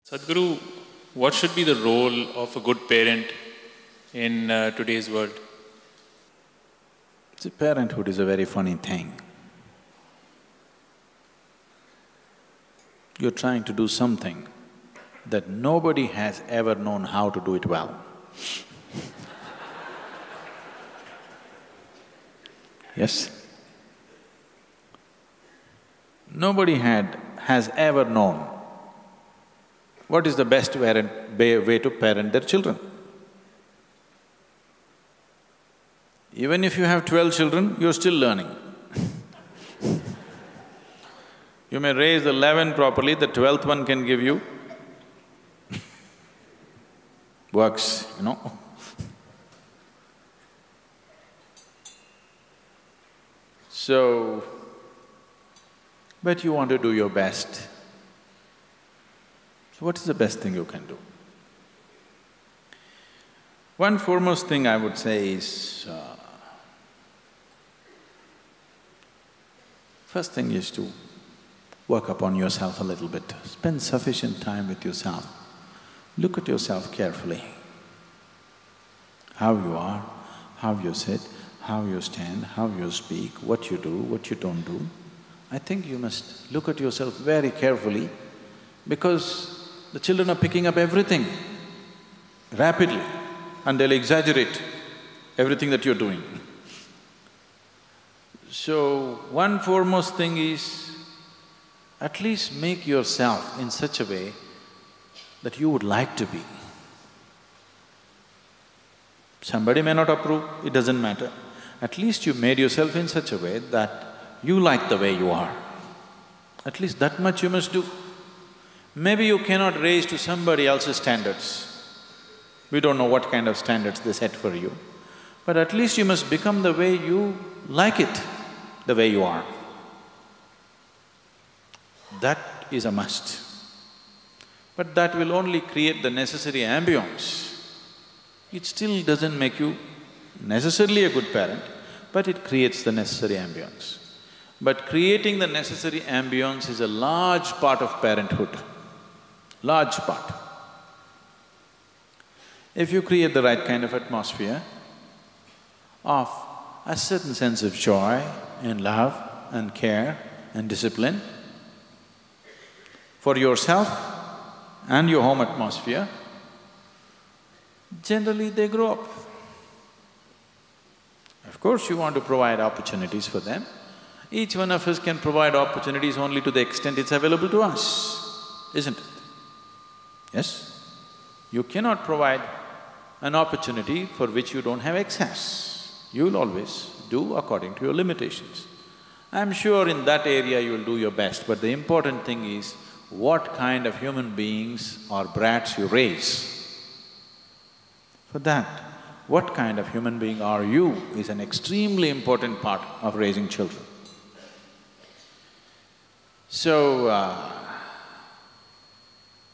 Sadhguru, what should be the role of a good parent in today's world? See, parenthood is a very funny thing. You're trying to do something that nobody has ever known how to do it well. Yes? Nobody has ever known what is the best way to parent their children. Even if you have 12 children, you're still learning. You may raise the 11 properly, the 12th one can give you works, you know. So, but you want to do your best. So what is the best thing you can do? One foremost thing I would say is, first thing is to work upon yourself a little bit. Spend sufficient time with yourself. Look at yourself carefully. How you are, how you sit, how you stand, how you speak, what you do, what you don't do. I think you must look at yourself very carefully because the children are picking up everything rapidly and they'll exaggerate everything that you're doing. So, one foremost thing is, at least make yourself in such a way that you would like to be. Somebody may not approve, it doesn't matter. At least you made yourself in such a way that you like the way you are. At least that much you must do. Maybe you cannot raise to somebody else's standards. We don't know what kind of standards they set for you, but at least you must become the way you like it, the way you are. That is a must. But that will only create the necessary ambience. It still doesn't make you necessarily a good parent, but it creates the necessary ambience. But creating the necessary ambience is a large part of parenthood, large part. If you create the right kind of atmosphere of a certain sense of joy and love and care and discipline for yourself and your home atmosphere, generally they grow up. Of course, you want to provide opportunities for them. Each one of us can provide opportunities only to the extent it's available to us, isn't it? Yes? You cannot provide an opportunity for which you don't have access. You will always do according to your limitations. I'm sure in that area you will do your best, but the important thing is what kind of human beings or brats you raise. For that, what kind of human being are you is an extremely important part of raising children. So,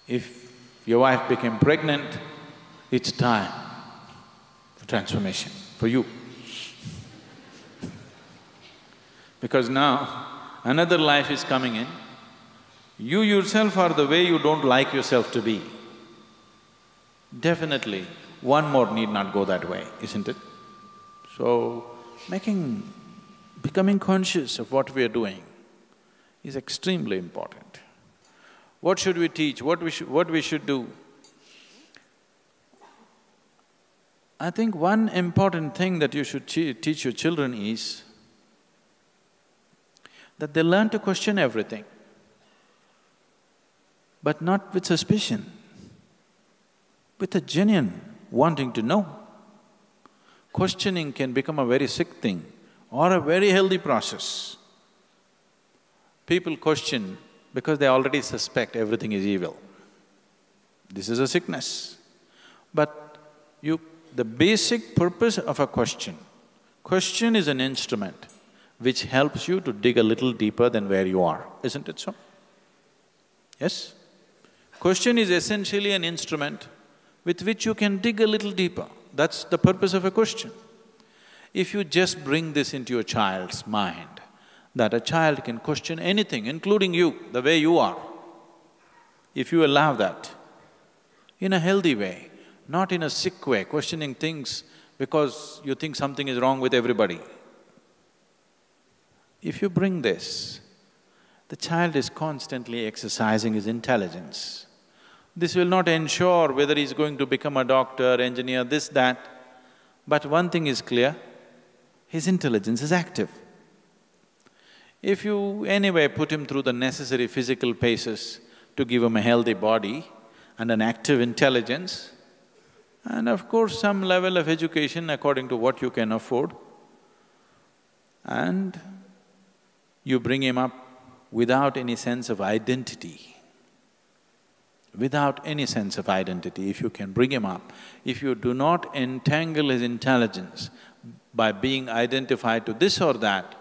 if your wife became pregnant, it's time for transformation for you. Because now, another life is coming in. You yourself are the way you don't like yourself to be. Definitely, one more need not go that way, isn't it? So, becoming conscious of what we are doing is extremely important. What should we teach? What we should do? I think one important thing that you should teach your children is that they learn to question everything, but not with suspicion, with a genuine wanting to know. Questioning can become a very sick thing or a very healthy process. People question because they already suspect everything is evil. This is a sickness. But the basic purpose of a question is an instrument which helps you to dig a little deeper than where you are, isn't it so? Yes? Question is essentially an instrument with which you can dig a little deeper. That's the purpose of a question. If you just bring this into your child's mind, that a child can question anything, including you, the way you are, if you allow that, in a healthy way, not in a sick way, questioning things because you think something is wrong with everybody. If you bring this, the child is constantly exercising his intelligence. This will not ensure whether he's going to become a doctor, engineer, this, that, but one thing is clear, his intelligence is active. If you anyway put him through the necessary physical paces to give him a healthy body and an active intelligence, and of course some level of education according to what you can afford, and you bring him up without any sense of identity. Without any sense of identity, if you can bring him up, if you do not entangle his intelligence by being identified to this or that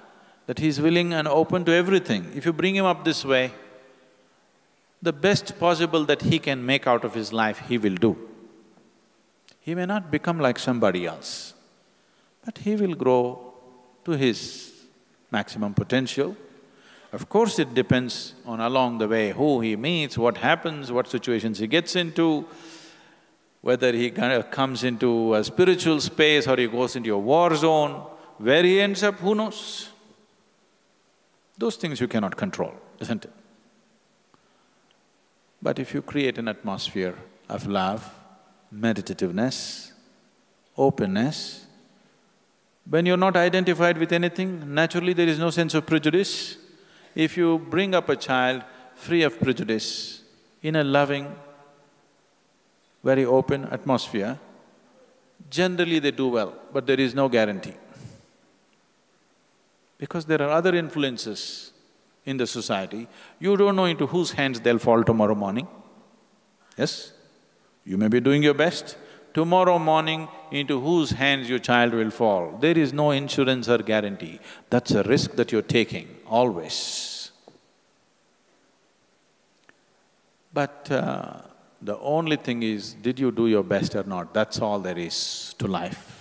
he's willing and open to everything, if you bring him up this way, the best possible that he can make out of his life, he will do. He may not become like somebody else, but he will grow to his maximum potential. Of course, it depends on along the way who he meets, what happens, what situations he gets into, whether he comes into a spiritual space or he goes into a war zone, where he ends up, who knows? Those things you cannot control, isn't it? But if you create an atmosphere of love, meditativeness, openness, when you're not identified with anything, naturally there is no sense of prejudice. If you bring up a child free of prejudice, in a loving, very open atmosphere, generally they do well, but there is no guarantee. Because there are other influences in the society, you don't know into whose hands they'll fall tomorrow morning. Yes? You may be doing your best, tomorrow morning into whose hands your child will fall. There is no insurance or guarantee. That's a risk that you're taking, always. But the only thing is, did you do your best or not? That's all there is to life.